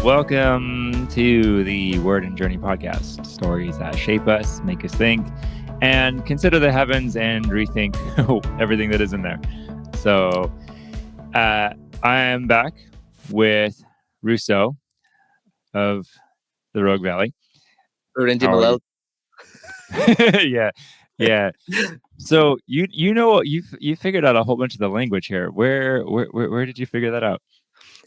Welcome to the Word and Journey podcast. Stories that shape us, make us think, and consider the heavens and rethink everything that is in there. So I am back with Rousseau of the Rogue Valley. How are you? Yeah. So you know you figured out a whole bunch of the language here. Where did you figure that out?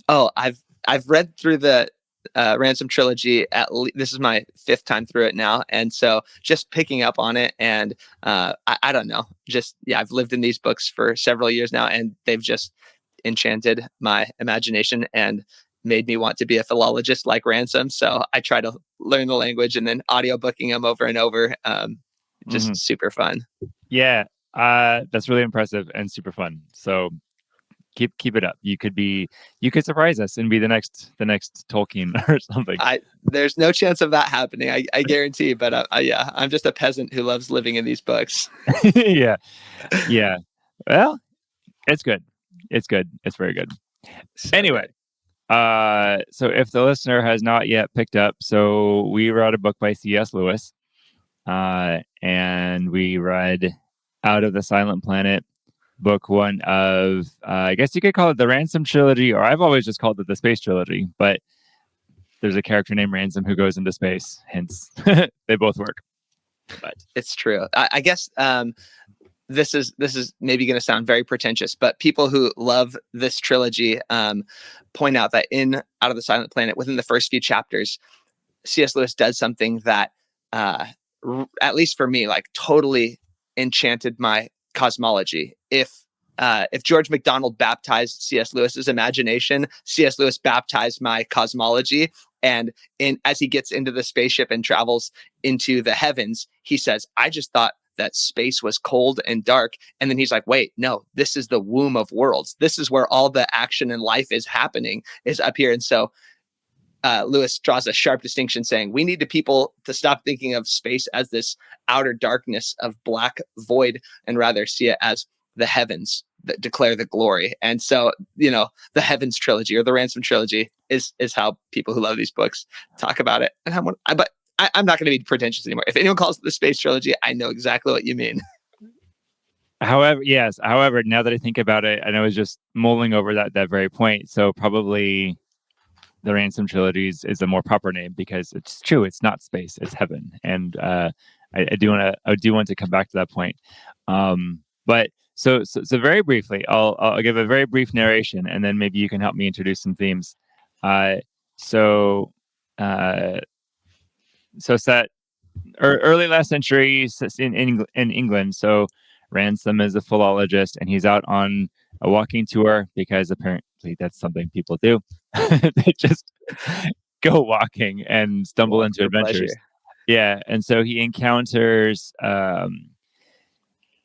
Oh, I've read through the Ransom trilogy. This is my fifth time through it now, and so just picking up on it, and I don't know, I've lived in these books for several years now, and they've just enchanted my imagination and made me want to be a philologist like Ransom. So I try to learn the language and then audiobooking them over and over. Just super fun. Yeah, that's really impressive and super fun. So keep it up. You could surprise us and be the next Tolkien or something. There's no chance of that happening. I guarantee. But yeah, I'm just a peasant who loves living in these books. Yeah. Well, it's good. It's very good. So anyway, so if the listener has not yet picked up, so we read a book by C.S. Lewis, and we read Out of the Silent Planet, book one of, I guess you could call it the Ransom Trilogy, or I've always just called it the Space Trilogy, but there's a character named Ransom who goes into space, hence they both work. But it's true. I guess this is maybe going to sound very pretentious, but people who love this trilogy point out that in Out of the Silent Planet, within the first few chapters, C.S. Lewis does something that, at least for me, like totally enchanted my cosmology. If George MacDonald baptized C.S. Lewis's imagination, C.S. Lewis baptized my cosmology. And as he gets into the spaceship and travels into the heavens, he says, I just thought that space was cold and dark. And then he's like, wait, no, this is the womb of worlds. This is where all the action in life is happening, is up here. And so Lewis draws a sharp distinction saying we need people to stop thinking of space as this outer darkness of black void and rather see it as the heavens that declare the glory. And so, the Heavens trilogy or the Ransom trilogy is how people who love these books talk about it. And I'm not going to be pretentious anymore. If anyone calls it the Space Trilogy, I know exactly what you mean. However, now that I think about it, and I was just mulling over that very point. So probably the Ransom Trilogy is a more proper name because it's true. It's not space, it's heaven. And I do want to come back to that point. But so very briefly, I'll give a very brief narration, and then maybe you can help me introduce some themes. So set early last century in England. So Ransom is a philologist, and he's out on a walking tour because apparently that's something people do. They just go walking and stumble into adventures. Pleasure. Yeah, and so he encounters.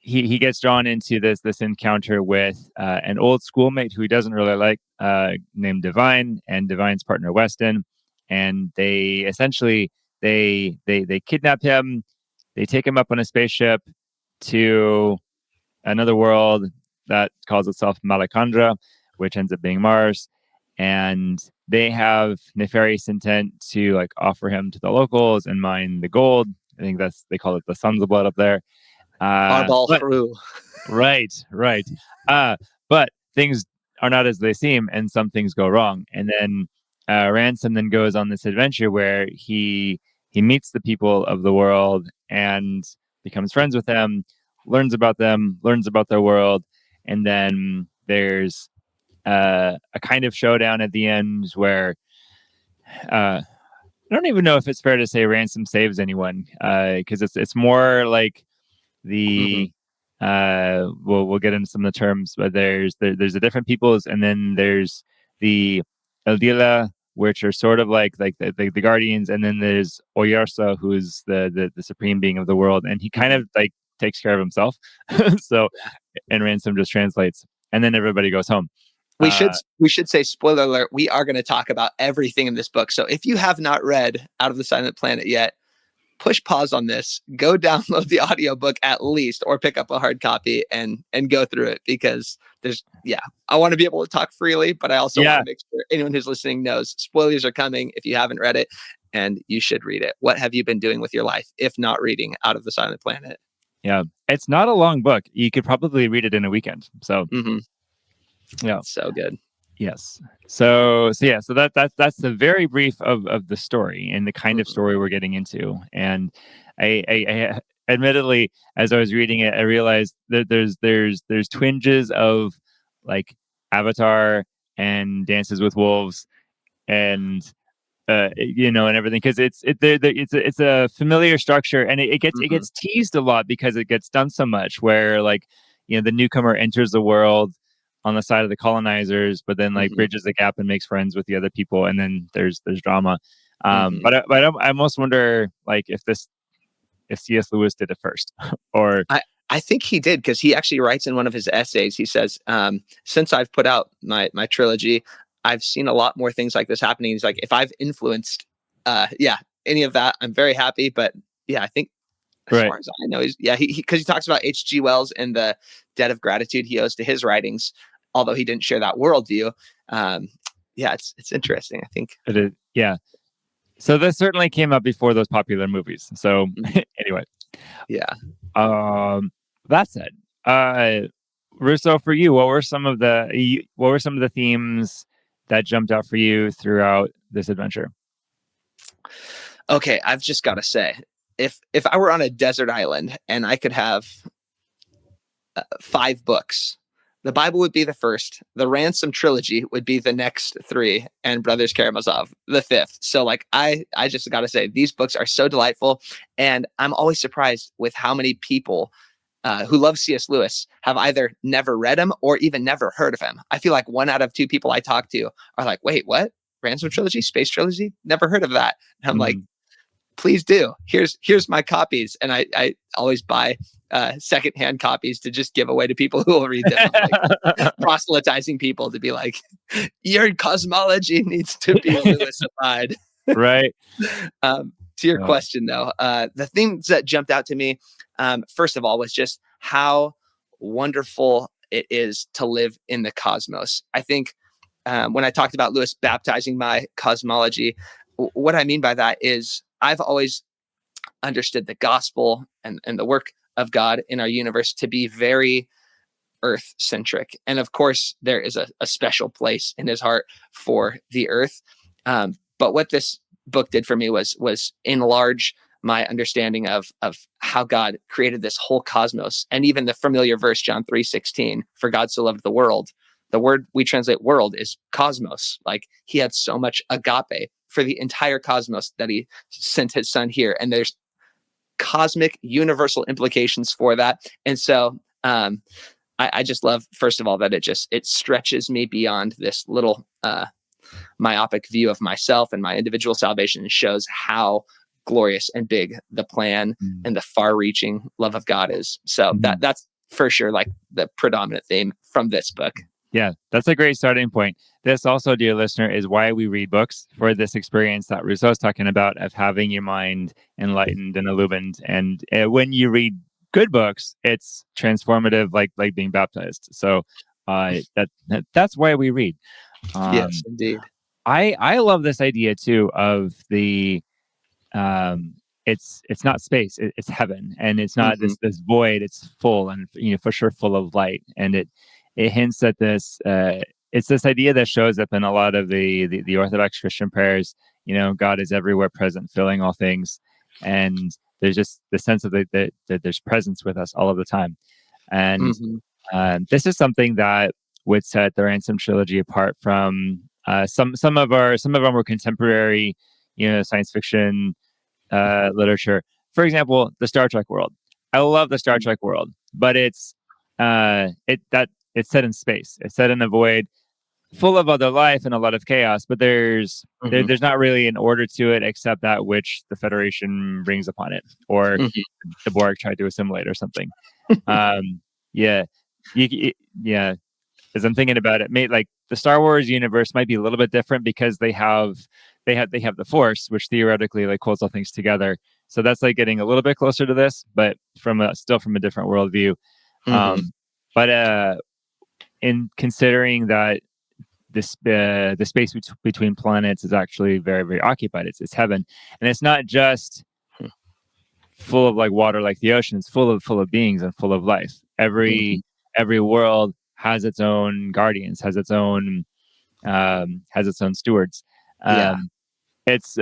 He gets drawn into this encounter with an old schoolmate who he doesn't really like, named Devine, and Devine's partner Weston, and they essentially they kidnap him. They take him up on a spaceship to another world that calls itself Malacandra, which ends up being Mars, and they have nefarious intent to offer him to the locals and mine the gold. I think they call it the Sons of Blood up there. Right. But things are not as they seem, and some things go wrong. And then Ransom then goes on this adventure where he meets the people of the world and becomes friends with them, learns about their world, and then there's a kind of showdown at the end where I don't even know if it's fair to say Ransom saves anyone, because it's more like the we'll get into some of the terms, but there's the different peoples, and then there's the Eldila, which are sort of like the guardians, and then there's Oyarsas, who's the supreme being of the world, and he kind of takes care of himself. So, and Ransom just translates, and then everybody goes home. We should say, spoiler alert, we are going to talk about everything in this book. So if you have not read Out of the Silent Planet yet, push pause on this, go download the audiobook at least, or pick up a hard copy and go through it, because I want to be able to talk freely, but I also want Yeah. to make sure anyone who's listening knows spoilers are coming if you haven't read it, and you should read it. What have you been doing with your life if not reading Out of the Silent Planet? Yeah. It's not a long book. You could probably read it in a weekend. So, yeah. So good. Yes. So that's the very brief of the story and the kind of story we're getting into. And I admittedly, as I was reading it, I realized that there's twinges of like Avatar and Dances with Wolves and and everything, because it's a familiar structure, and it gets teased a lot because it gets done so much. Where like the newcomer enters the world on the side of the colonizers, but then like bridges the gap and makes friends with the other people, and then there's drama. I almost wonder like if C.S. Lewis did it first, or I think he did, because he actually writes in one of his essays. He says, since I've put out my trilogy, I've seen a lot more things like this happening. He's like, if I've influenced, any of that, I'm very happy. But I think as far as I know, because he talks about H.G. Wells and the debt of gratitude he owes to his writings, although he didn't share that worldview. It's interesting, I think. it is, yeah. So this certainly came up before those popular movies. So anyway, that said, Rousseau, for you, what were some of the themes that jumped out for you throughout this adventure? Okay, I've just got to say, if I were on a desert island and I could have 5 books, the Bible would be the first, the Ransom trilogy would be the next 3, and Brothers Karamazov the 5th. So like I just got to say, these books are so delightful, and I'm always surprised with how many people who love C.S. Lewis have either never read him or even never heard of him. I feel like 1 out of 2 people I talk to are like, wait, what? Ransom trilogy, Space Trilogy? Never heard of that. And I'm like, please do. Here's my copies. And I always buy secondhand copies to just give away to people who will read them. I'm like proselytizing people to be like, your cosmology needs to be Lewisified. Right. To your question, though, the things that jumped out to me, first of all, was just how wonderful it is to live in the cosmos. I think when I talked about Lewis baptizing my cosmology, what I mean by that is I've always understood the gospel and the work of God in our universe to be very earth centric. And of course, there is a special place in his heart for the earth. But what this book did for me was enlarge my understanding of how God created this whole cosmos. And even the familiar verse, John 3:16, for God so loved the world. The word we translate world is cosmos. Like he had so much agape for the entire cosmos that he sent his son here. And there's cosmic universal implications for that. And so I just love, first of all, that it stretches me beyond this little myopic view of myself and my individual salvation, and shows how glorious and big the plan and the far-reaching love of God is. So that's for sure like the predominant theme from this book. Yeah, that's a great starting point. This also, dear listener, is why we read books, for this experience that Rousseau is talking about of having your mind enlightened and illumined. And when you read good books, it's transformative, like being baptized. So that's why we read. Yes, indeed. I love this idea too of the it's not space, it's heaven, and it's not this void. It's full, and for sure full of light, and it hints at this. It's this idea that shows up in a lot of the Orthodox Christian prayers. God is everywhere present, filling all things, and there's just the sense of that there's presence with us all of the time. And this is something that would set the Ransom trilogy apart from some of our more contemporary, science fiction literature. For example, the Star Trek world. I love the Star Trek world, but it's set in space. It's set in a void, full of other life and a lot of chaos. But there's not really an order to it, except that which the Federation brings upon it, or the Borg tried to assimilate, or something. As I'm thinking about it, like the Star Wars universe might be a little bit different because they have the Force, which theoretically like holds all things together. So that's like getting a little bit closer to this, but still from a different worldview. Mm-hmm. But in considering that the space between planets is actually very, very occupied. It's heaven, and it's not just full of like water, like the ocean. It's full of beings and full of life. Mm-hmm. Every world has its own guardians, has its own stewards. Yeah. Um, it's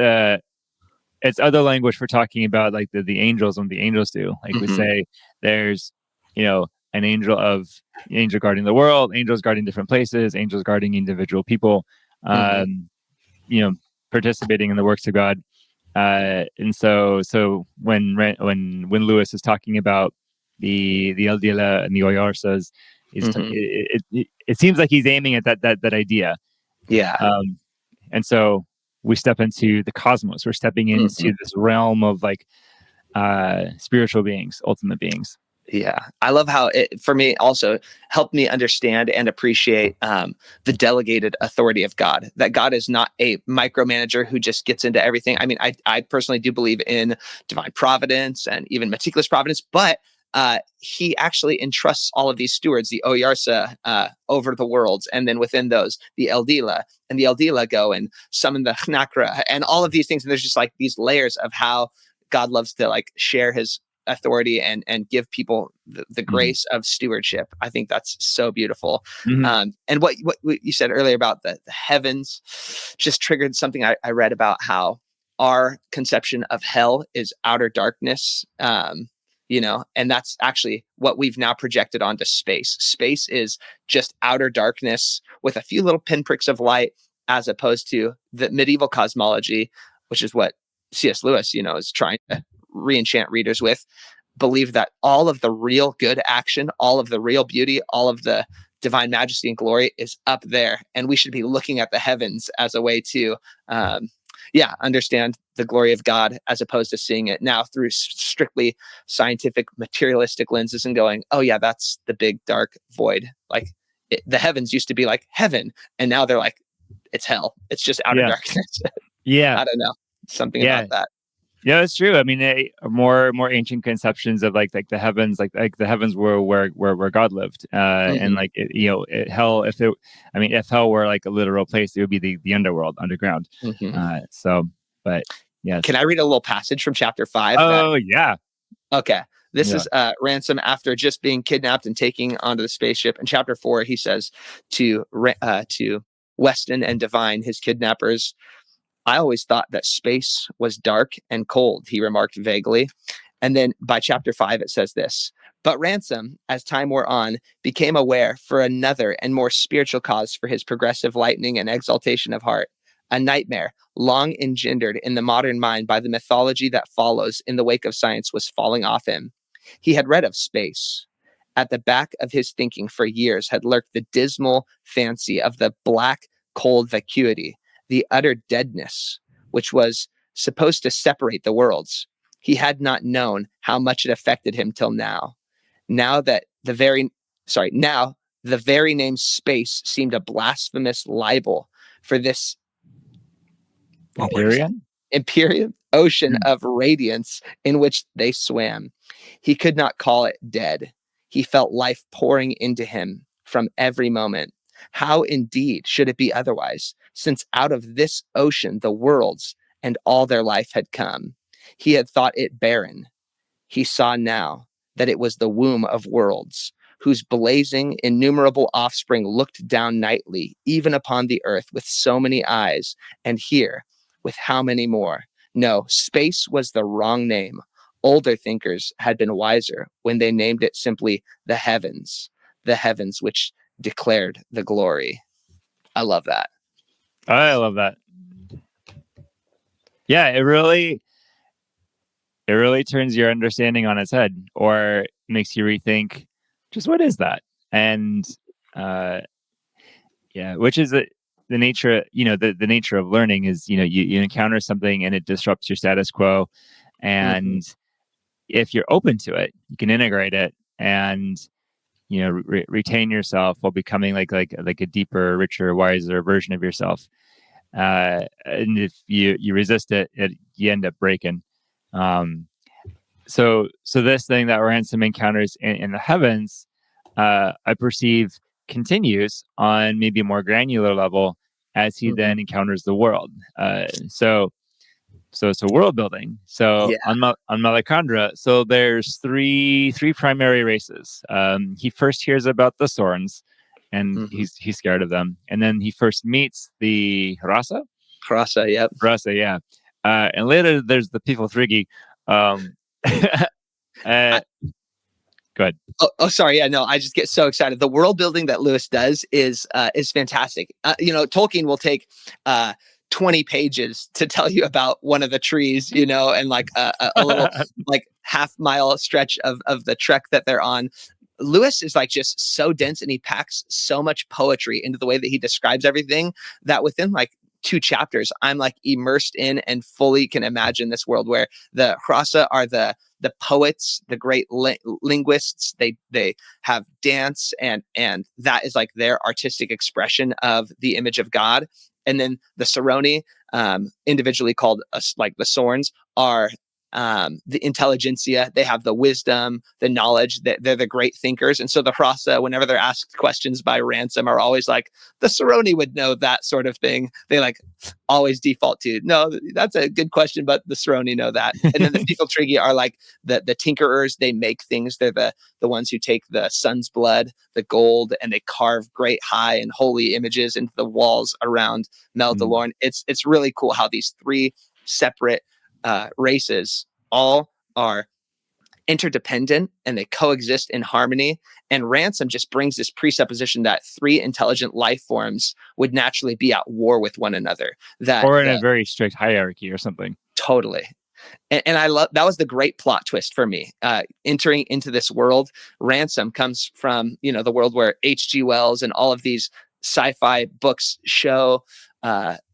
other language for talking about like the angels and the angels do. Like we Mm-hmm. say, there's an angel guarding the world, angels guarding different places, angels guarding individual people, Mm-hmm. you know, participating in the works of God. And so when Lewis is talking about the El Dila and the Oyarsas, Mm-hmm. it seems like he's aiming at that idea. Yeah. And so we step into the cosmos. We're stepping Mm-hmm. into this realm of like spiritual beings, ultimate beings. Yeah, I love how it, for me, also helped me understand and appreciate the delegated authority of God. That God is not a micromanager who just gets into everything. I mean, I personally do believe in divine providence and even meticulous providence, but he actually entrusts all of these stewards, the Oyarsa, over the worlds, and then within those, the Eldila, and the Eldila go and summon the Hnakra, and all of these things. And there's just like these layers of how God loves to like share his authority and give people the grace of stewardship. I think that's so beautiful. Mm-hmm. And what you said earlier about the heavens just triggered something I read about how our conception of hell is outer darkness. And that's actually what we've now projected onto space. Space is just outer darkness with a few little pinpricks of light, as opposed to the medieval cosmology, which is what C.S. Lewis, is trying to re-enchant readers with, believe that all of the real good action, all of the real beauty, all of the divine majesty and glory is up there. And we should be looking at the heavens as a way to, understand the glory of God, as opposed to seeing it now through strictly scientific, materialistic lenses and going, oh yeah, that's the big dark void. Like the heavens used to be like heaven, and now they're like, it's hell. It's just outer darkness. Yeah. I don't know. Something about that. Yeah, it's true. I mean, more ancient conceptions of like the heavens, like the heavens were where God lived, and like hell. If hell were like a literal place, it would be the underworld, underground. But yes. Can I read a little passage from chapter 5? Oh yeah. Okay. This is Ransom after just being kidnapped and taking onto the spaceship. In chapter 4, he says to Weston and Devine, his kidnappers, I always thought that space was dark and cold, he remarked vaguely. And then by chapter 5, it says this. But Ransom, as time wore on, became aware for another and more spiritual cause for his progressive lightening and exaltation of heart, a nightmare long engendered in the modern mind by the mythology that follows in the wake of science was falling off him. He had read of space. At the back of his thinking for years had lurked the dismal fancy of the black, cold vacuity, the utter deadness, which was supposed to separate the worlds. He had not known how much it affected him till now. Now the very name space seemed a blasphemous libel for this Empyrean ocean of radiance in which they swam. He could not call it dead. He felt life pouring into him from every moment. How indeed should it be otherwise, since out of this ocean the worlds and all their life had come? He had thought it barren. He saw now that it was the womb of worlds, whose blazing, innumerable offspring looked down nightly, even upon the earth, with so many eyes, and here, with how many more? No, space was the wrong name. Older thinkers had been wiser when they named it simply the heavens which declared the glory. I love that. I love that. Yeah, it really turns your understanding on its head, or makes you rethink just what is that. And which is the nature, the nature of learning is, you encounter something and it disrupts your status quo, and if you're open to it, you can integrate it and retain yourself while becoming like a deeper, richer, wiser version of yourself. And if you resist it, you end up breaking. Um, so this thing that Ransom encounters in the heavens, I perceive continues on maybe a more granular level as he Mhm. then encounters the world. So world building. So Yeah. on Malacandra, so there's three primary races. He first hears about the Sorns, and Mhm. he's scared of them. And then he first meets the Rasa, yep. Rasa, yeah. And later there's the people Thrigi. Um, uh, I, go ahead. sorry. Yeah, no, I just get so excited. The world building that Lewis does is fantastic. Tolkien will take 20 pages to tell you about one of the trees, and like a little like half-mile stretch of the trek that they're on. Lewis is like just so dense, and he packs so much poetry into the way that he describes everything that within like 2 chapters, I'm like immersed in and fully can imagine this world where the Hrasa are the poets, the great linguists. They have dance, and that is like their artistic expression of the image of God. And then the Saroni, individually called like the Sorns, are the intelligentsia. They have the wisdom, the knowledge. They're the great thinkers. And so the Hrasa, whenever they're asked questions by Ransom, are always like, the Saroni would know that sort of thing. They like always default to, no, that's a good question, but the Saroni know that. And then the Fifiltrigi are like the tinkerers. They make things. They're the ones who take the sun's blood, the gold, and they carve great high and holy images into the walls around Mel Mm. Delorme. It's really cool how these three separate races all are interdependent and they coexist in harmony. And Ransom just brings this presupposition that three intelligent life forms would naturally be at war with one another. That Or in a the very strict hierarchy or something. Totally. And I love that was the great plot twist for me. Entering into this world, Ransom comes from the world where H.G. Wells and all of these sci-fi books show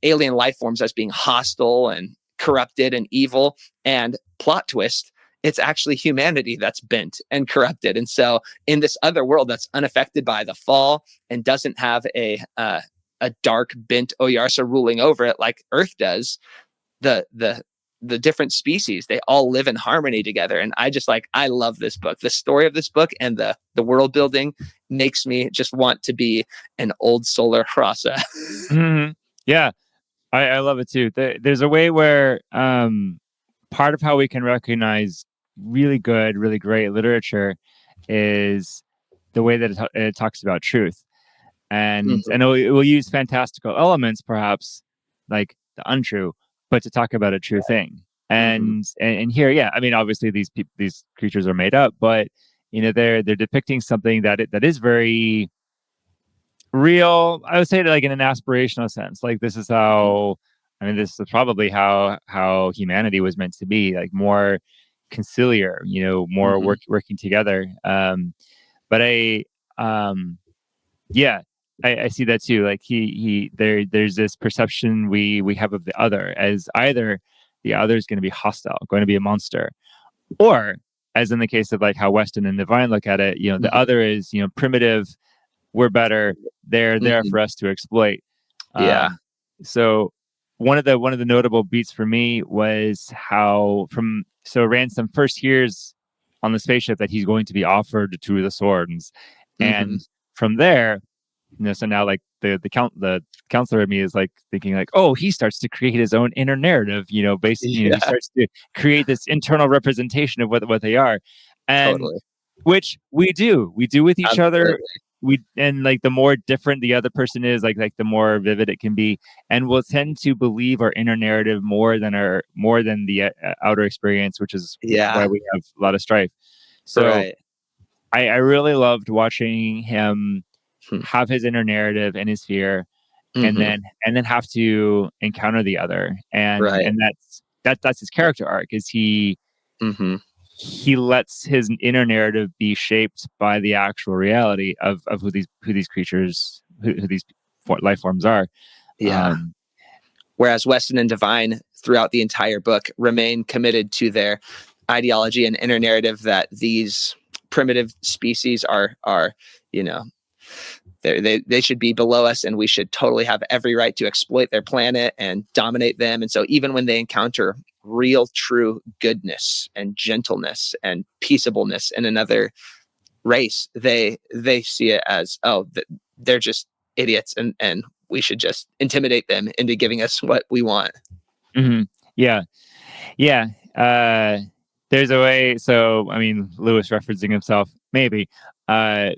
alien life forms as being hostile and corrupted and evil. And plot twist, it's actually humanity that's bent and corrupted. And so, in this other world that's unaffected by the fall and doesn't have a dark bent Oyarsa ruling over it like Earth does, the different species, they all live in harmony together. And I love this book. The story of this book and the world building makes me just want to be an old solar Hrasa. Mhm. Yeah, I love it too. There's a way where part of how we can recognize really good, really great literature is the way that it talks about truth. And Mhm. and it will use fantastical elements, perhaps like the untrue, but to talk about a true thing. Mhm. And here, yeah, I mean, obviously these creatures are made up, but they're depicting something that is very real. I would say, like, in an aspirational sense. Like, this is how, I mean, this is probably how humanity was meant to be, like more conciliar, more Mhm. working together. But yeah, I see that too. Like, there's this perception we have of the other as either the other is going to be hostile, going to be a monster, or, as in the case of like how Weston and Devine look at it, the Mhm. other is primitive, we're better, they're there Mhm. for us to exploit. Yeah. Um, so one of the notable beats for me was how Ransom first hears on the spaceship that he's going to be offered to the Swords, Mhm. and from there, so now, like, the counselor in me is like thinking like, oh, he starts to create his own inner narrative, he Yeah. starts to create this internal representation of what they are, and Totally. which we do with each other. Absolutely. And like, the more different the other person is, like the more vivid it can be, and we'll tend to believe our inner narrative more than the outer experience, which is why Yeah. we have a lot of strife. So Right. I really loved watching him Hmm. have his inner narrative and his fear, and Mhm. then have to encounter the other, and Right. and that's his character arc. Is Mhm. he lets his inner narrative be shaped by the actual reality of who these creatures, who these life forms are. Yeah. um Whereas Weston and Devine, throughout the entire book, remain committed to their ideology and inner narrative that these primitive species are you know they should be below us, and we should totally have every right to exploit their planet and dominate them. And so even when they encounter real, true goodness and gentleness and peaceableness in another race, they see it as, oh, they're just idiots, and we should just intimidate them into giving us what we want. Hmm. Yeah. Yeah. There's a way. So, I mean, Lewis referencing himself, maybe. Uh,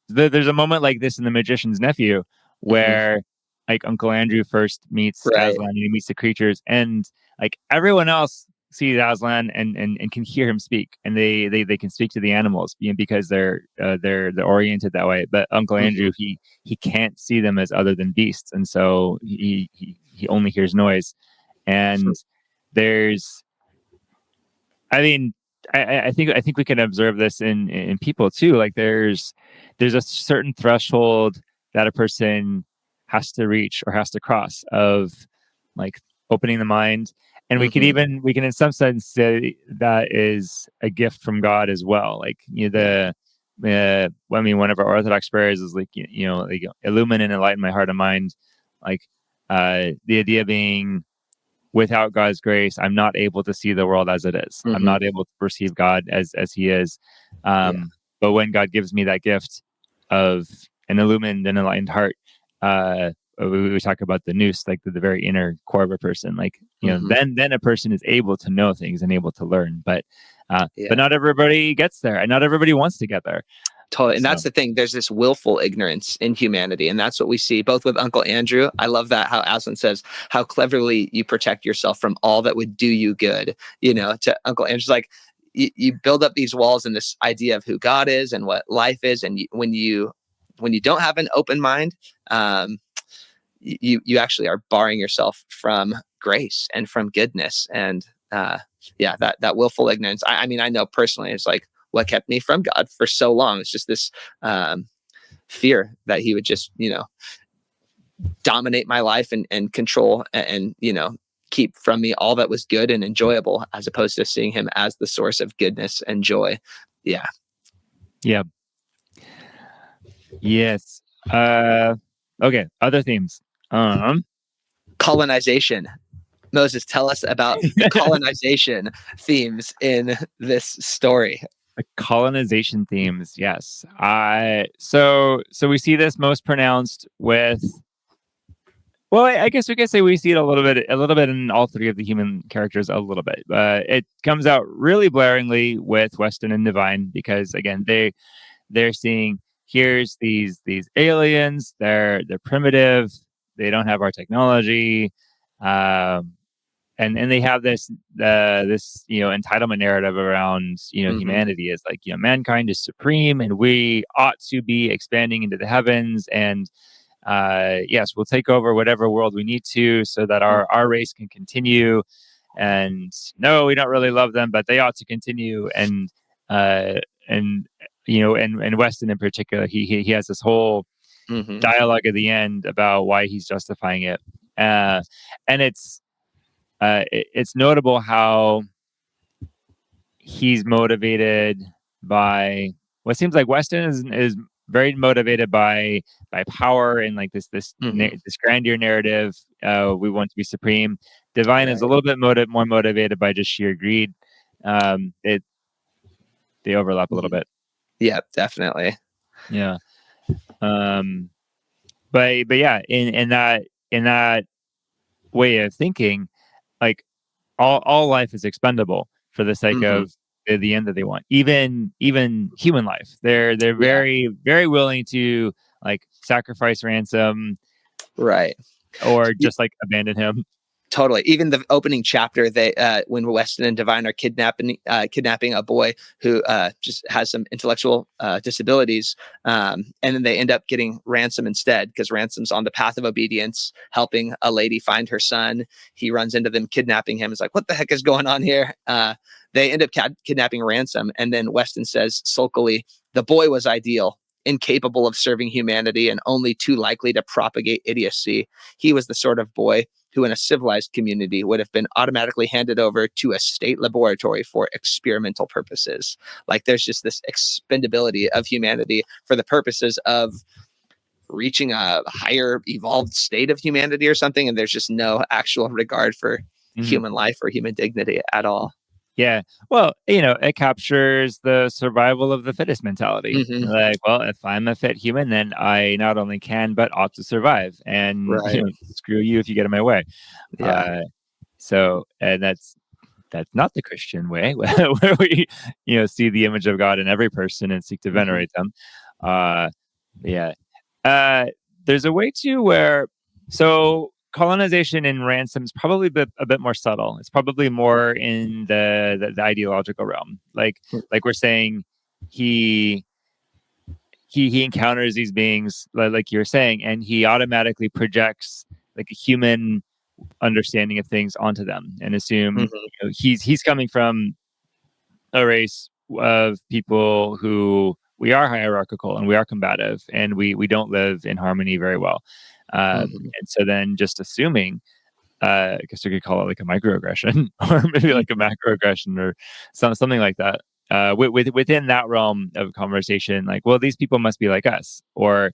there's a moment like this in The Magician's Nephew Hmm. where, like, Uncle Andrew first meets Right. Aslan and he meets the creatures, and like everyone else sees Aslan and can hear him speak, and they can speak to the animals, because they're oriented that way. But Uncle Hmm. Andrew, he can't see them as other than beasts, and so he only hears noise. And there's I mean, I think we can observe this in people too. Like there's a certain threshold that a person has to reach or has to cross of, like, opening the mind, and Hmm. we can in some sense say that is a gift from God as well. Like, Yeah. I mean, one of our Orthodox prayers is like, like, illumine and enlighten my heart and mind. Like, the idea being, without God's grace, I'm not able to see the world as it is. I'm Hmm. not able to perceive God as He is. Yeah. But when God gives me that gift of an illumined and enlightened heart, we talk about the nous, like the very inner core of a person. Like, Hmm. then a person is able to know things and able to learn. But Yeah. not everybody gets there, and not everybody wants to get there. Totally. And So, that's the thing. There's this willful ignorance in humanity. And that's what we see both with Uncle Andrew. I love that how Aslan says how cleverly you protect yourself from all that would do you good. To Uncle Andrew's like, you build up these walls and this idea of who God is and what life is. And when you don't have an open mind, um, you actually are barring yourself from grace and from goodness. And yeah, that willful ignorance. I mean, I know personally, it's like what kept me from God for so long. It's just this um, fear that He would just dominate my life and control and keep from me all that was good and enjoyable, as opposed to seeing Him as the source of goodness and joy. Yeah. yeah, yes. Okay, other themes. Um, Colonization. Moses, tell us about the colonization themes in this story. The colonization themes, yes. So we see this most pronounced with. Well, I guess we could say we see it a little bit in all three of the human characters, a little bit. It comes out really blaringly with Weston and Devine, because again they're seeing, here's these aliens. They're primitive. They don't have our technology. Um, and they have this entitlement narrative around Hmm. humanity is like, mankind is supreme and we ought to be expanding into the heavens, and yes, we'll take over whatever world we need to so that our race can continue, and no, we don't really love them, but they ought to continue. And uh and you know and and Weston in particular, he has this whole Hmm. dialogue at the end about why he's justifying it. And it's notable how he's motivated by what seems like Weston is very motivated by power and like Hmm. this grandeur narrative. We want to be supreme. Divine is a Right. little bit more motivated by just sheer greed. It They overlap a little Hmm. bit. Yeah, definitely. Yeah. Um, but yeah, in that way of thinking, like, all life is expendable for the sake Hmm. of the end that they want. Even human life, they're Yeah. very very willing to, like, sacrifice Ransom Right. or just like abandon him. Totally. Even the opening chapter, they when Weston and Devine are kidnapping a boy who just has some intellectual disabilities, and then they end up getting Ransom instead because Ransom's on the path of obedience, helping a lady find her son. He runs into them kidnapping him. It's like, what the heck is going on here? They end up kidnapping Ransom, and then Weston says sulkily, "The boy was ideal." Incapable of serving humanity and only too likely to propagate idiocy. He was the sort of boy who in a civilized community would have been automatically handed over to a state laboratory for experimental purposes. Like there's just this expendability of humanity for the purposes of reaching a higher evolved state of humanity or something, and there's just no actual regard for Mhm. human life or human dignity at all. Yeah. Well, it captures the survival of the fittest mentality. Hmm. Like, well, if I'm a fit human, then I not only can but ought to survive. And Right. screw you if you get in my way. Yeah. Uh, and that's not the Christian way, where we see the image of God in every person and seek to Hmm. venerate them. Uh, yeah. Uh, there's a way too where colonization in Ransom's probably a bit more subtle. It's probably more in the ideological realm. Like we're saying, he he encounters these beings like you're saying, and he automatically projects like a human understanding of things onto them and assume Hmm. he's coming from a race of people who we are hierarchical and we are combative and we don't live in harmony very well. Hmm. And so then just assuming, I guess we could call it like a microaggression or maybe like a Hmm. macroaggression or something like that. Within that realm of conversation, like, well, these people must be like us, or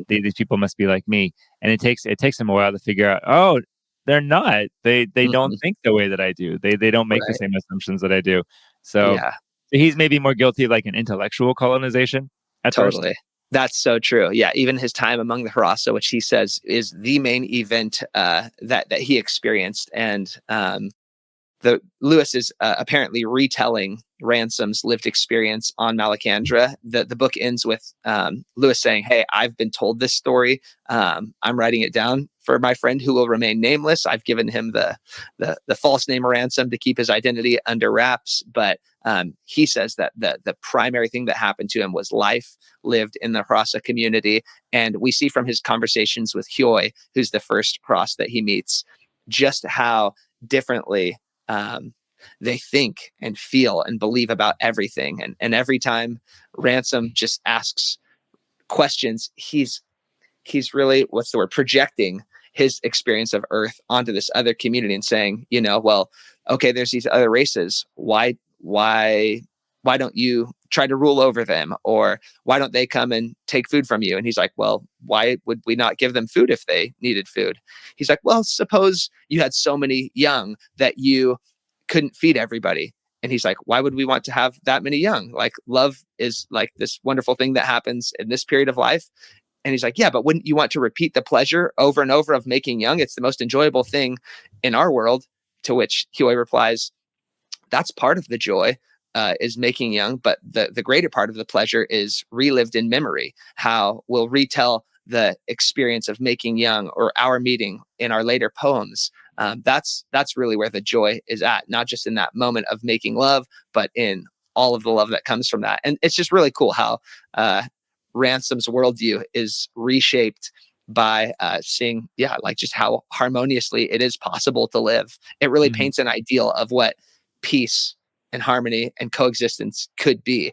these people must be like me, and it takes them a while to figure out. Oh, they're not. They don't Hmm. think the way that I do. They don't make the Right. same assumptions that I do. So Yeah. he's maybe more guilty of like an intellectual colonization at first. Totally. That's so true. Yeah, even his time among the Rousseau, which he says is the main event that he experienced, and the Lewis is apparently retelling Ransom's lived experience on Malacandra. The book ends with Lewis saying, "Hey, I've been told this story. I'm writing it down for my friend who will remain nameless. I've given him the false name Ransom to keep his identity under wraps, but." He says that the primary thing that happened to him was life lived in the Rasa community, and we see from his conversations with Hyoy, who's the first cross that he meets, just how differently um, they think and feel and believe about everything. And every time Ransom just asks questions, he's really, what's the word, projecting his experience of Earth onto this other community and saying, well, okay, there's these other races. Why don't you try to rule over them, or why don't they come and take food from you? And he's like, well, why would we not give them food if they needed food? He's like, well, suppose you had so many young that you couldn't feed everybody. And he's like, why would we want to have that many young? Like, love is like this wonderful thing that happens in this period of life. And he's like, yeah, but wouldn't you want to repeat the pleasure over and over of making young? It's the most enjoyable thing in our world. To which Huey replies, that's part of the joy, is making young, but the greater part of the pleasure is relived in memory. How we'll retell the experience of making young or our meeting in our later poems. That's really where the joy is at, not just in that moment of making love, but in all of the love that comes from that. And it's just really cool how Ransom's worldview is reshaped by seeing, yeah, like just how harmoniously it is possible to live. It really Mhm. paints an ideal of what peace and harmony and coexistence could be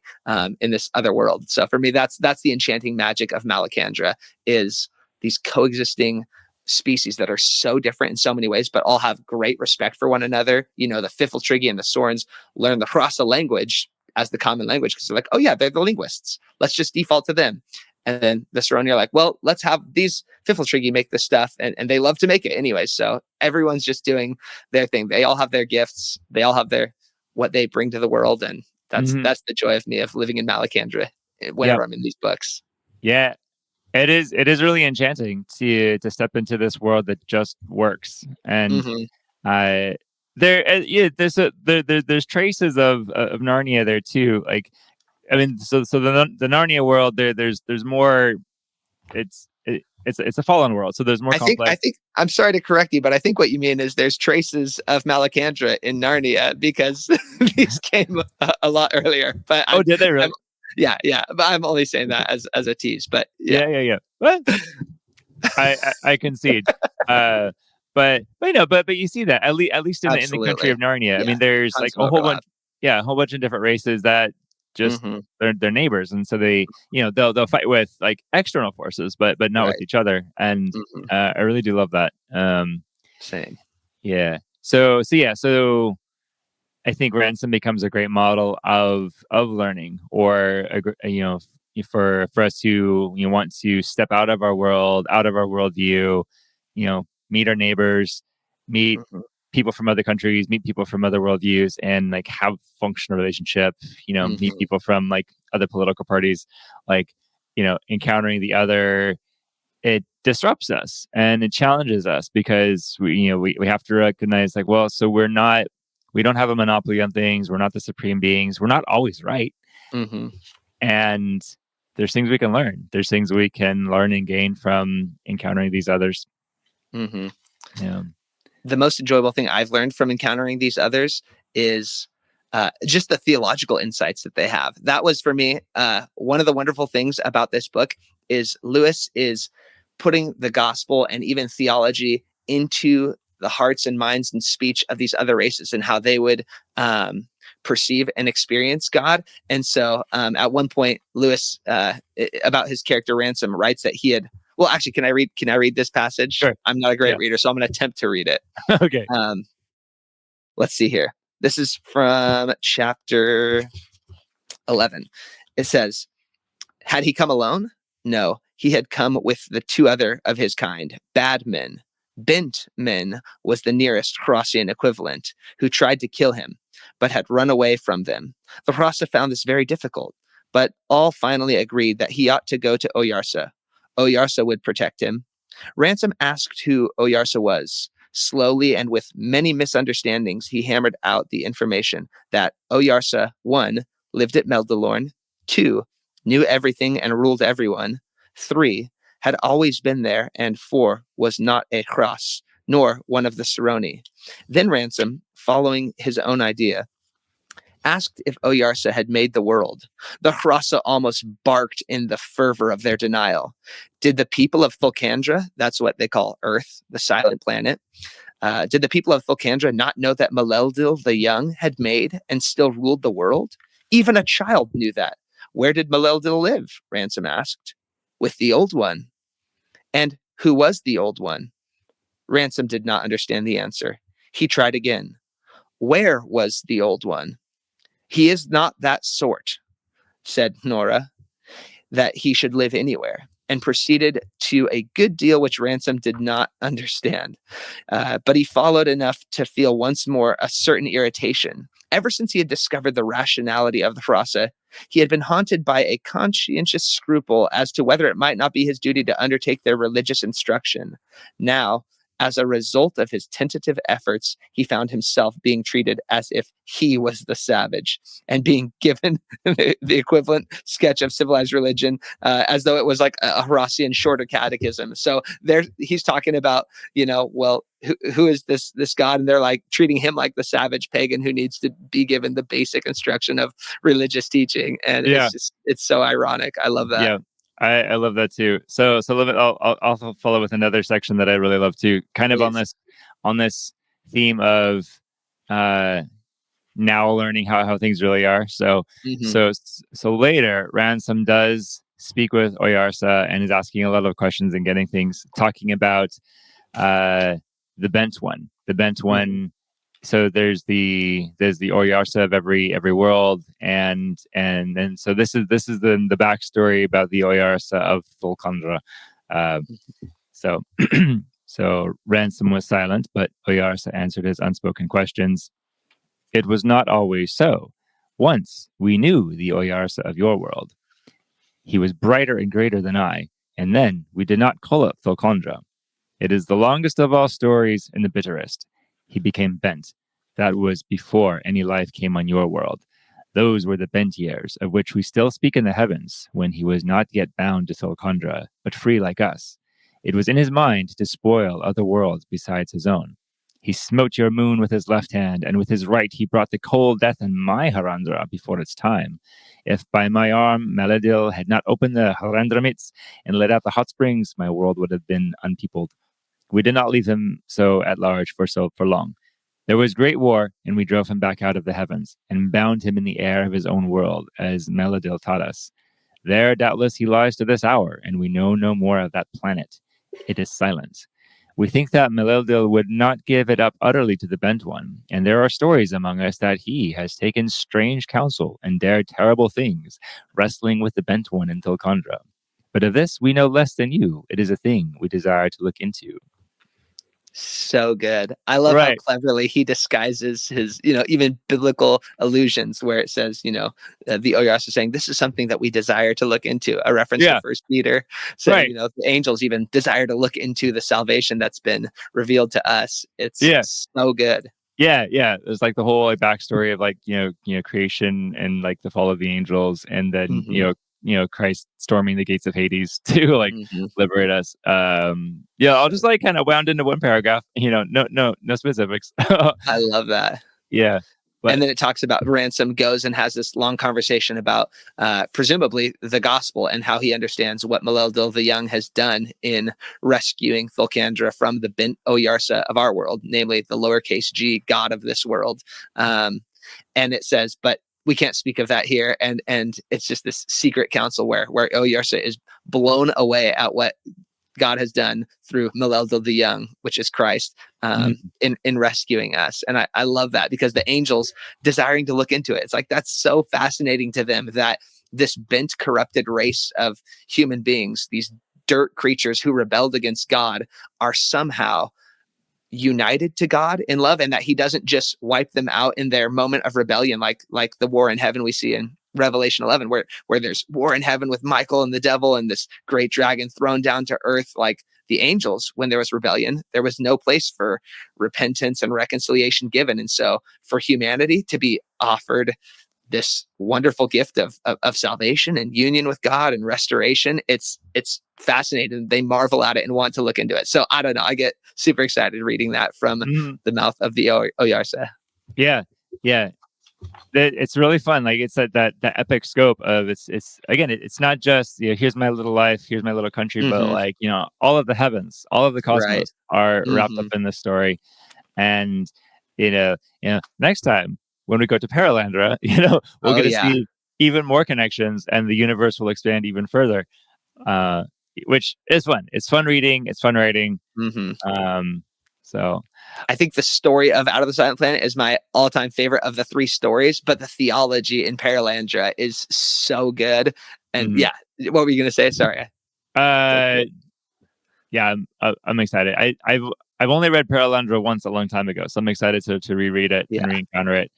in this other world. So for me, that's the enchanting magic of Malacandra, is these coexisting species that are so different in so many ways, but all have great respect for one another. The Fiffletriggy and the Sorns learn the Rasa language as the common language because they're like, oh yeah, they're the linguists. Let's just default to them. And then the Soroni are like, well, let's have these Fiffletriggy make the stuff, and they love to make it anyway. So everyone's just doing their thing. They all have their gifts. They all have their what they bring to the world, and that's Mhm. that's the joy of me of living in Malacandra Yep. whenever I'm in these books. Yeah. It is really enchanting to step into this world that just works. And Hmm. uh yeah, there's traces of Narnia there too. Like, I mean, so the Narnia world, there's more. It's a fallen world, so there's more I complex. think I'm sorry to correct you, but I think what you mean is there's traces of Malacandra in Narnia because these came a lot earlier. But Oh, did they I'm really? yeah, yeah. But I'm only saying that as a tease. But yeah, Yeah, yeah, yeah. Well, I concede. Uh, but you see that at least in the country absolutely. of Narnia. I Yeah, mean, there's like tons of overlap. a whole bunch of different races that just Hmm. they're neighbors, and so they'll fight with like external forces, but not with Right. each other. And Hmm. I really do love that. Same. Yeah. So I think Ransom becomes a great model of learning, or for us to want to step out of our world, out of our worldview, meet our neighbors, meet Mhm. people from other countries, meet people from other worldviews, and like have functional relationship. Meet Mhm. people from like other political parties, like encountering the other. It disrupts us and it challenges us because we have to recognize like, well, so we don't have a monopoly on things. We're not the supreme beings. We're not always right. Mhm. And there's things we can learn. There's things we can learn and gain from encountering these others. Mhm. Yeah. The most enjoyable thing I've learned from encountering these others is just the theological insights that they have. That was for me one of the wonderful things about this book is Lewis is putting the gospel and even theology into the hearts and minds and speech of these other races and how they would perceive and experience God. And so at one point, Lewis, about his character Ransom, writes that he had. Well, actually, can I read? Can I read this passage? Sure. I'm not a great Yeah. reader, so I'm going to attempt to read it. Okay. Um, let's see here. This is from chapter 11. It says, "Had he come alone? No, he had come with the two other of his kind, bad men. Bent men was the nearest Crossian equivalent, who tried to kill him, but had run away from them. The Rasa found this very difficult, but all finally agreed that he ought to go to Oyarsa. Oyarsa would protect him. Ransom asked who Oyarsa was. Slowly and with many misunderstandings, he hammered out the information that Oyarsa, 1, lived at Meldalorn, 2, knew everything and ruled everyone, 3, had always been there, and 4, was not a Cross, nor one of the Saroni. Then Ransom, following his own idea, asked if Oyarsa had made the world. The Hrasa almost barked in the fervor of their denial. Did the people of Thulcandra, that's what they call Earth, the silent planet, did the people of Thulcandra not know that Maleldil the Young had made and still ruled the world? Even a child knew that. Where did Maleldil live? Ransom asked. With the Old One. And who was the Old One? Ransom did not understand the answer. He tried again. Where was the Old One? He is not that sort, said Nora, that he should live anywhere, and proceeded to a good deal which Ransom did not understand. But he followed enough to feel once more a certain irritation. Ever since he had discovered the rationality of the Hrasa, he had been haunted by a conscientious scruple as to whether it might not be his duty to undertake their religious instruction. Now, as a result of his tentative efforts, he found himself being treated as if he was the savage and being given the equivalent sketch of civilized religion as though it was like a Horacian shorter catechism. So there he's talking about, well, who is this God? And they're like treating him like the savage pagan who needs to be given the basic instruction of religious teaching. And Yeah. it's so ironic. I love that. Yeah. I love that too. So I'll also follow with another section that I really love too, kind of Please. on this theme of uh now learning how things really are. So Mhm. so later, Ransom does speak with Oyarsa and is asking a lot of questions and getting things talking about uh the bent one. The bent Mhm. one. So there's the Oyarsa of every world, and so this is the backstory about the Oyarsa of Thulcandra. Uh, so so Ransom was silent, but Oyarsa answered his unspoken questions. It was not always so. Once we knew the Oyarsa of your world. He was brighter and greater than I, and then we did not call it Thulcandra. It is the longest of all stories and the bitterest. He became bent. That was before any life came on your world. Those were the bent years, of which we still speak in the heavens, when he was not yet bound to Thulcandra, but free like us. It was in his mind to spoil other worlds besides his own. He smote your moon with his left hand, and with his right he brought the cold death on my Harandra before its time. If by my arm Maladil had not opened the Harandramits and let out the hot springs, my world would have been unpeopled. We did not leave him so at large for long. There was great war, and we drove him back out of the heavens, and bound him in the air of his own world, as Meladil taught us. There, doubtless, he lies to this hour, and we know no more of that planet. It is silent. We think that Melildil would not give it up utterly to the Bent One, and there are stories among us that he has taken strange counsel and dared terrible things, wrestling with the Bent One in Thulcandra. But of this we know less than you. It is a thing we desire to look into. So good. I love how Right. cleverly he disguises his, even biblical allusions where it says, the Oyarsas saying, this is something that we desire to look into, a reference to Yeah. First Peter saying, Right. the angels even desire to look into the salvation that's been revealed to us. It's Yeah. so good. Yeah, yeah. There's like the whole like backstory of like creation and like the fall of the angels, and then Hmm. Christ storming the gates of Hades to like Hmm. liberate us. Yeah, I'll just like kind of wound into one paragraph. No specifics. I love that. Yeah, but And then it talks about Ransom goes and has this long conversation about presumably the gospel and how he understands what Malildil the Young has done in rescuing Thulcandra from the bent Oyarsa of our world, namely the lowercase g god of this world. And it says, but we can't speak of that here. And it's just this secret council where Oyarsa is blown away at what God has done through Malildil the Young, which is Christ, mhm, in rescuing us. And I love that because the angels desiring to look into it. It's like that's so fascinating to them that this bent, corrupted race of human beings, these dirt creatures who rebelled against God, are somehow united to God in love, and that he doesn't just wipe them out in their moment of rebellion, like the war in heaven we see in Revelation 11, where there's war in heaven with Michael and the devil and this great dragon thrown down to earth. Like the angels, when there was rebellion, there was no place for repentance and reconciliation given. And so for humanity to be offered this wonderful gift of salvation and union with God and restoration, it's fascinating. They marvel at it and want to look into it. So I don't know. I get super excited reading that from mhm, the mouth of the Oyarsa. yeah, yeah. It's really fun. Like it's that epic scope of it's again. It's not just here's my little life, here's my little country, but Hmm. like all of the heavens, all of the Right. cosmos are wrapped up Hmm. in this story. And next time when we go to Paralandra, we'll Oh get to yeah. see even more connections, and the universe will expand even further. Uh, which is fun. It's fun reading. It's fun writing. Hmm. Um, so I think the story of Out of the Silent Planet is my all-time favorite of the three stories, but the theology in Paralandra is so good. And mhm. yeah, what were you going to say? Sorry. uh, yeah, I'm excited. I've only read Paralandra once a long time ago, so I'm excited to reread it and Yeah. re-encounter it.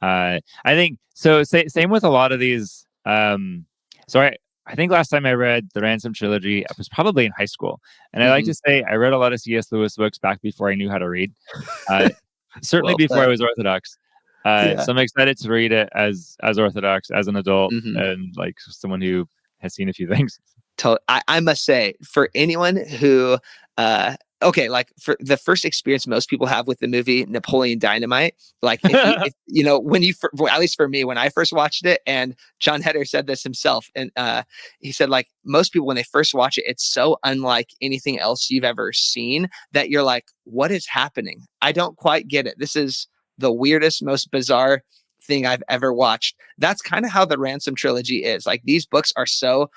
I think so. Same with a lot of these. So I think last time I read the Ransom trilogy, I was probably in high school, and I like Hmm. to say I read a lot of C.S. Lewis books back before I knew how to read. Uh, Certainly Well before I put. was Orthodox. Yeah. So I'm excited to read it as Orthodox, as an adult, Hmm. and like someone who has seen a few things. I must say, for anyone who, okay, like for the first experience most people have with the movie Napoleon Dynamite, like if when well, at least for me, when I first watched it, and John Heder said this himself, and he said like most people when they first watch it, it's so unlike anything else you've ever seen that you're like, what is happening? I don't quite get it. This is the weirdest, most bizarre thing I've ever watched. That's kind of how the Ransom trilogy is. Like these books are so,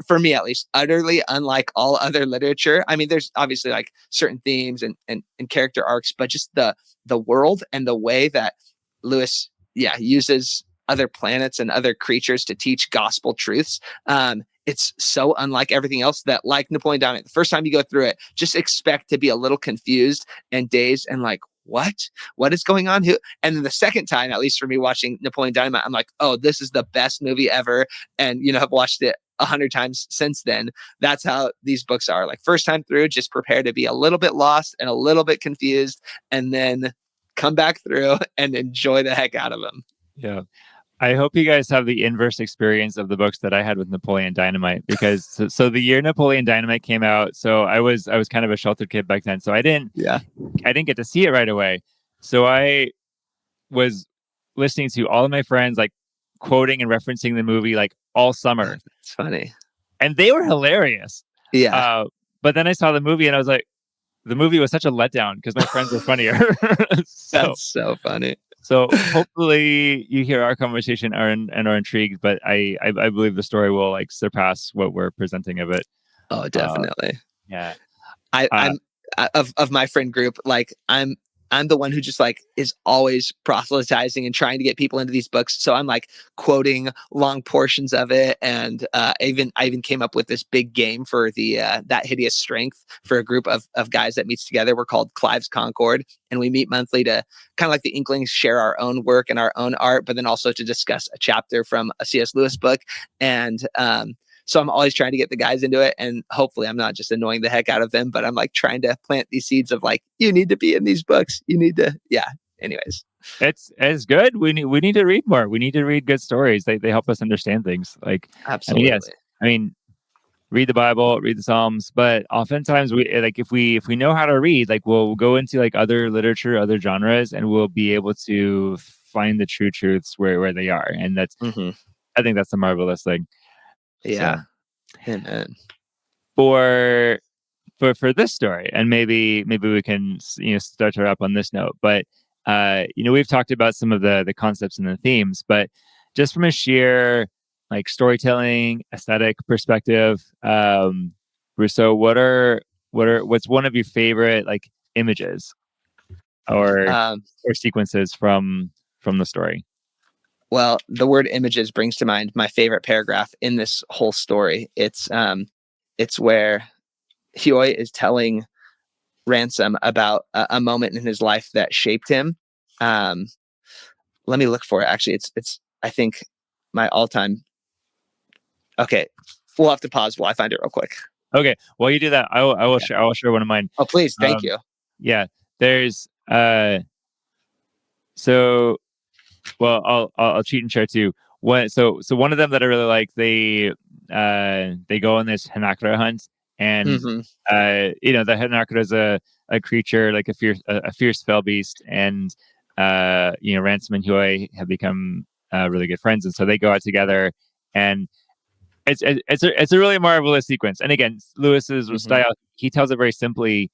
for me at least, utterly unlike all other literature. I mean, there's obviously like certain themes and character arcs, but just the world and the way that Lewis, yeah, uses other planets and other creatures to teach gospel truths. It's so unlike everything else that, like Napoleon Dynamite, the first time you go through it, just expect to be a little confused and dazed and like, what is going on? Who? And then the second time, at least for me watching Napoleon Dynamite, I'm like, oh, this is the best movie ever. And, I've watched it 100 times since then. That's how these books are. Like first time through, just prepare to be a little bit lost and a little bit confused, and then come back through and enjoy the heck out of them. Yeah. I hope you guys have the inverse experience of the books that I had with Napoleon Dynamite, because so the year Napoleon Dynamite came out, so I was kind of a sheltered kid back then, so Yeah. I didn't get to see it right away. So I was listening to all of my friends like quoting and referencing the movie like all summer, It's funny. and they were hilarious. Yeah. Uh, but then I saw the movie and I was like, the movie was such a letdown because my friends were funnier. so That's so funny. so hopefully you hear our conversation and are intrigued, but I believe the story will like surpass what we're presenting of it. Oh, Uh, definitely. yeah. I, Uh, I'm of my friend group, like I'm the one who just like is always proselytizing and trying to get people into these books. So I'm like quoting long portions of it, and I even came up with this big game for the That Hideous Strength for a group of guys that meets together. We're called Clive's Concord, and we meet monthly to kind of like the Inklings share our own work and our own art, but then also to discuss a chapter from a C.S. Lewis book. And so I'm always trying to get the guys into it, and hopefully I'm not just annoying the heck out of them, but I'm like trying to plant these seeds of like, you need to be in these books. You need to, yeah. Anyways, It's good. We need to read more. We need to read good stories. They help us understand things. Like, I mean, yes, absolutely. I mean, read the Bible, read the Psalms, but oftentimes we like if we know how to read, like we'll go into like other literature, other genres, and we'll be able to find the true truths where they are. And that's Hmm. I think that's a marvelous thing. So Yeah. Amen. for for this story, and maybe we can start to wrap on this note, but we've talked about some of the concepts and the themes, but just from a sheer like storytelling aesthetic perspective, Rousseau, what's one of your favorite like images or Um, sequences from the story? well, the word images brings to mind my favorite paragraph in this whole story. It's where Huey is telling Ransom about a moment in his life that shaped him. Um, Let me look for it. Actually, it's I think my all time. Okay, we'll have to pause while I find it real quick. Okay, while you do that, Yeah. I will share one of mine. Oh, please, thank um you. yeah, there's so well, I'll cheat and share too. So one of them that I really like, they go on this Hanakra hunt, and Hmm. the Hanakra is a creature like a fierce fell beast, and Ransom and Huey have become really good friends, and so they go out together, and it's a really marvelous sequence. And again, Lewis's Hmm. style, he tells it very simply,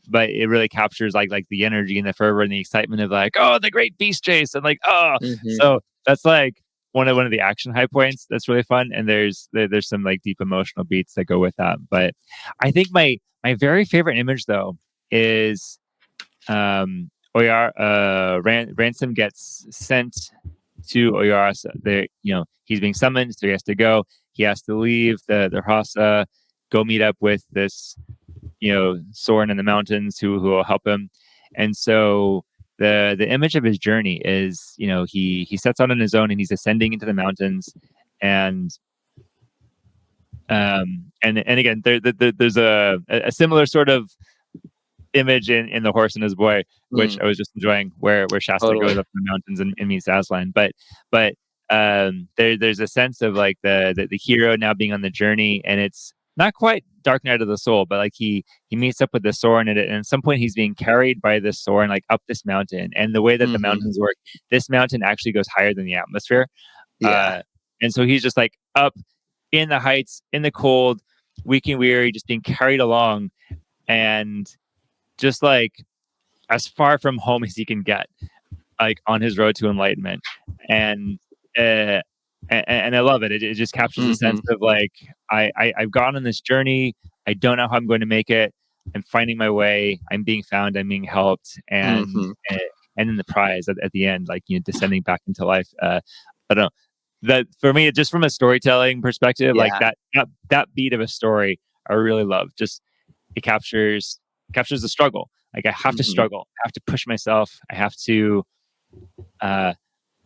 but it really captures like the energy and the fervor and the excitement of like, oh, the great beast chase, and like, oh, Hmm. so that's like one of the action high points that's really fun. And there's some like deep emotional beats that go with that. But I think my very favorite image though is Ransom gets sent to Oyarsa. There, he's being summoned, so he has to go. He has to leave the Rasa, go meet up with this Soren in the mountains who will help him. And so the image of his journey is, he sets out on his own and he's ascending into the mountains. And again, there's a similar sort of image in The Horse and His Boy, which Mm, I was just enjoying, where Shasta goes totally. up in the mountains and meets Aslan. But there's a sense of like the hero now being on the journey, and it's not quite Dark Night of the Soul, but like he meets up with the Soren, and at some point he's being carried by this Soren like up this mountain. And the way that the Hmm. mountains work, this mountain actually goes higher than the atmosphere, Yeah. uh, and so he's just like up in the heights, in the cold, weak and weary, just being carried along, and just like as far from home as he can get, like on his road to enlightenment. And uh, and I love it. It just captures a Hmm. sense of like I've gone on this journey. I don't know how I'm going to make it. I'm finding my way. I'm being found. I'm being helped. And then the prize at the end, like descending back into life. I don't know that for me, just from a storytelling perspective, like Yeah. that beat of a story, I really love. Just it captures the struggle. Like I have to Hmm. struggle. I have to push myself. I have to uh,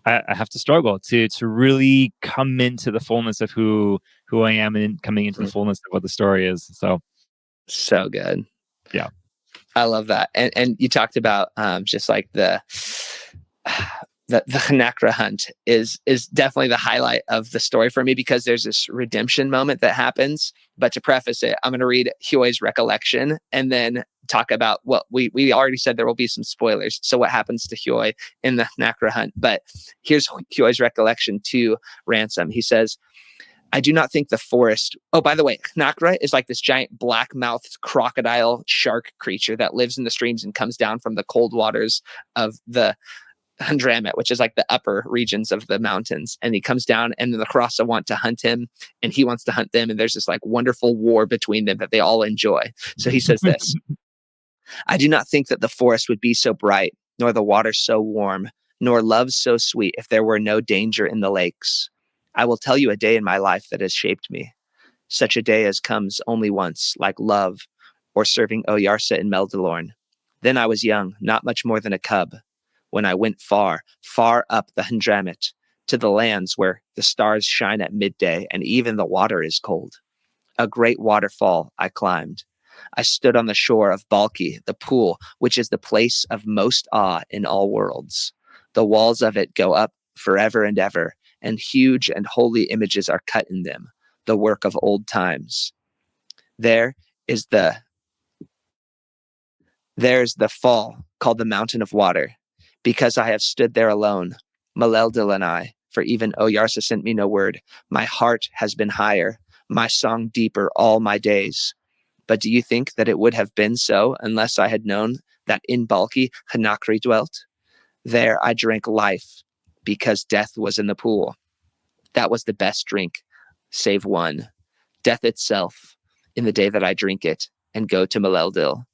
I have to struggle to really come into the fullness of who I am, and coming into the fullness of what the story is. So So good. yeah. I love that. And you talked about just like the Hanakra hunt is definitely the highlight of the story for me, because there's this redemption moment that happens. But to preface it, I'm going to read Huey's recollection and then talk about what we already said. There will be some spoilers. So what happens to Huey in the Hanakra hunt? But here's Huey's recollection to Ransom. He says, I do not think the forest. Oh, by the way, Knakra is like this giant black-mouthed crocodile shark creature that lives in the streams and comes down from the cold waters of the Handramit, which is like the upper regions of the mountains. And he comes down, and then the Krasa want to hunt him, and he wants to hunt them. And there's this like wonderful war between them that they all enjoy. So he says this. I do not think that the forest would be so bright, nor the water so warm, nor love so sweet if there were no danger in the lakes. I will tell you a day in my life that has shaped me, such a day as comes only once, like love, or serving Oyarsa in Meldalorn. Then I was young, not much more than a cub, when I went far, far up the Hundramit, to the lands where the stars shine at midday and even the water is cold. A great waterfall I climbed. I stood on the shore of Balki, the pool, which is the place of most awe in all worlds. The walls of it go up forever and ever, and huge and holy images are cut in them, the work of old times. There is there's the fall called the Mountain of Water, because I have stood there alone, Maleldil and I, for even Oyarsa sent me no word. My heart has been higher, my song deeper all my days. But do you think that it would have been so unless I had known that in Balki Hanakri dwelt? There I drank life, because death was in the pool. That was the best drink, save one, death itself, in the day that I drink it and go to Maleldil.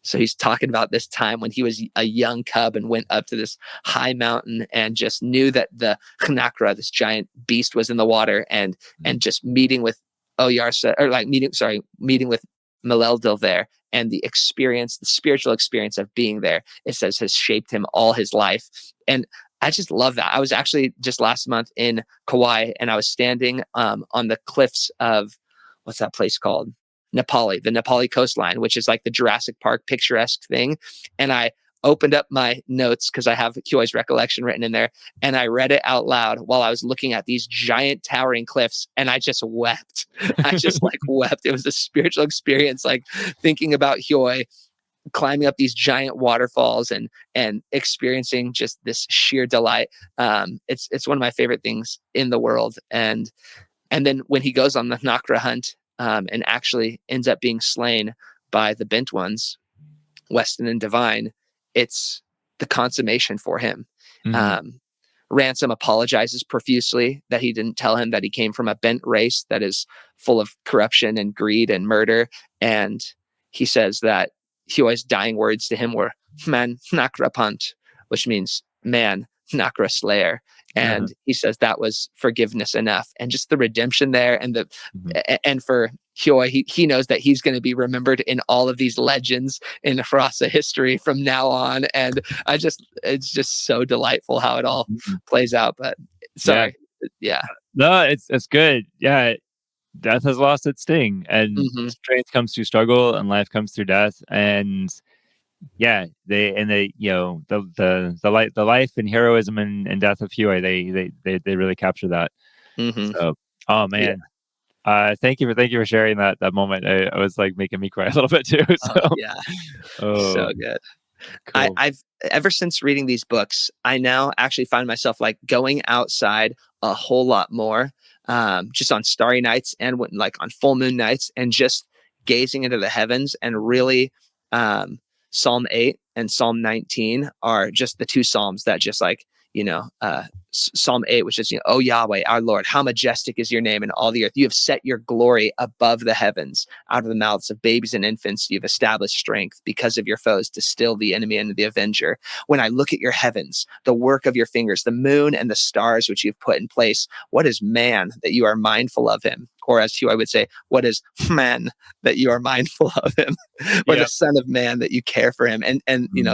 So he's talking about this time when he was a young cub and went up to this high mountain and just knew that the Hanakra, this giant beast, was in the water, and just meeting with Oyarsa, or like meeting with Maleldil there, and the experience, the spiritual experience of being there, it says has shaped him all his life. And I just love that. I was actually just last month in Kauai, and I was standing on the cliffs of, what's that place called? Nepali, the Nepali coastline, which is like the Jurassic Park picturesque thing. And I opened up my notes because I have Kyoi's recollection written in there, and I read it out loud while I was looking at these giant towering cliffs, and I just wept. I just like wept. It was a spiritual experience, like thinking about Hyoi climbing up these giant waterfalls and experiencing just this sheer delight. It's one of my favorite things in the world. And then when he goes on the Nakra hunt, and actually ends up being slain by the bent ones, Weston and Devine, it's the consummation for him. Ransom apologizes profusely that he didn't tell him that he came from a bent race that is full of corruption and greed and murder. And he says that Hyoi's dying words to him were "Man Nakrapant," which means man Nakra slayer. And he says that was forgiveness enough, and just the redemption there, and and for Hyoi, he knows that he's going to be remembered in all of these legends in Rasa history from now on. And it's just so delightful how it all plays out. But sorry, yeah. No, it's good. Yeah, death has lost its sting, and strength comes through struggle, and life comes through death. And yeah, they the life and heroism and death of Huey, they really capture that. So, oh man, thank you for sharing that moment. I was like making me cry a little bit too. So So good. Cool. I've ever since reading these books, I now actually find myself like going outside a whole lot more, just on starry nights and like on full moon nights, and just gazing into the heavens. And really, Psalm 8 and Psalm 19 are just the two Psalms that just like, Psalm 8, which is, "Oh Yahweh, our Lord, how majestic is your name in all the earth. You have set your glory above the heavens. Out of the mouths of babies and infants, you've established strength because of your foes to still the enemy and the avenger. When I look at your heavens, the work of your fingers, the moon and the stars which you've put in place, what is man that you are mindful of him?" Or as Hugh, I would say, what is man that you are mindful of him? Or the son of man that you care for him? And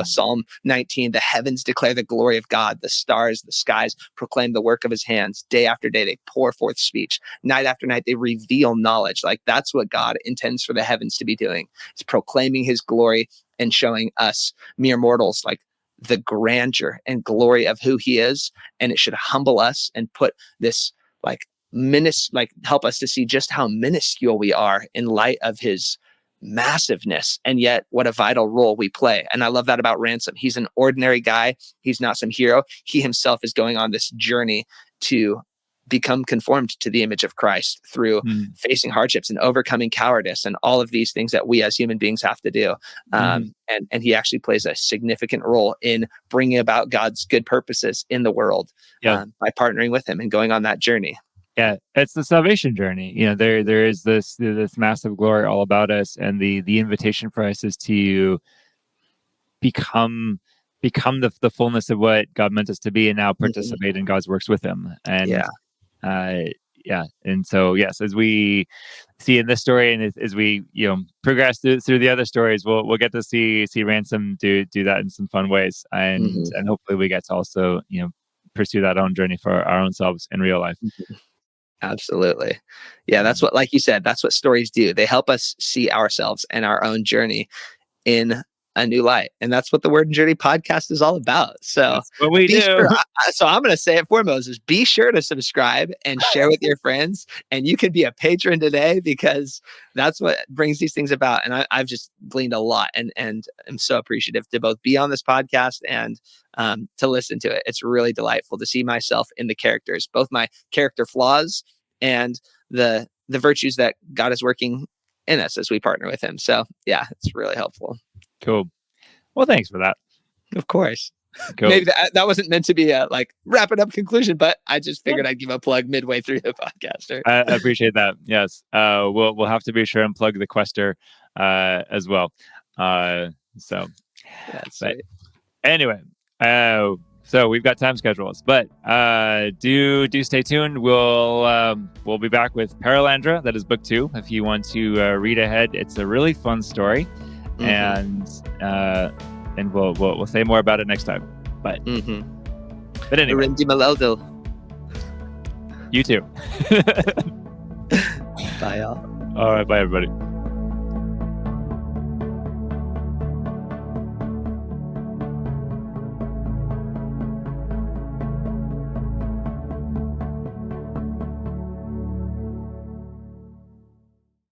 Psalm 19, the heavens declare the glory of God. The stars, the skies proclaim the work of his hands. Day after day, they pour forth speech. Night after night, they reveal knowledge. Like that's what God intends for the heavens to be doing. It's proclaiming his glory and showing us mere mortals like the grandeur and glory of who he is. And it should humble us and put this help us to see just how minuscule we are in light of his massiveness, and yet what a vital role we play. And I love that about Ransom. He's an ordinary guy. He's not some hero. He himself is going on this journey to become conformed to the image of Christ through facing hardships and overcoming cowardice and all of these things that we as human beings have to do. And he actually plays a significant role in bringing about God's good purposes in the world by partnering with him and going on that journey. Yeah, it's the salvation journey. There is this massive glory all about us, and the invitation for us is to become the fullness of what God meant us to be, and now participate in God's works with Him. And yeah, and so yes, as we see in this story, and as we progress through the other stories, we'll get to see Ransom do that in some fun ways, and hopefully we get to also pursue that own journey for our own selves in real life. Absolutely. Yeah, that's what, like you said, that's what stories do. They help us see ourselves and our own journey in a new light. And that's what the Word and Journey podcast is all about. So that's what we do. Sure, so I'm going to say it for Moses. Be sure to subscribe and share with your friends. And you can be a patron today, because that's what brings these things about. And I've just gleaned a lot, and I'm so appreciative to both be on this podcast and to listen to it. It's really delightful to see myself in the characters, both my character flaws and the virtues that God is working in us as we partner with Him. So yeah, it's really helpful. Cool. Well, thanks for that. Of course. Cool. Maybe that wasn't meant to be a wrap it up conclusion, but I just figured I'd give a plug midway through the podcast. I appreciate that. Yes. We'll have to be sure and plug the Quester as well. So that's sweet. Anyway, so we've got time schedules, but do stay tuned. We'll be back with Paralandra. That is book 2. If you want to read ahead, it's a really fun story. And we'll say more about it next time. But anyway, you too. Bye, y'all. All right, bye everybody.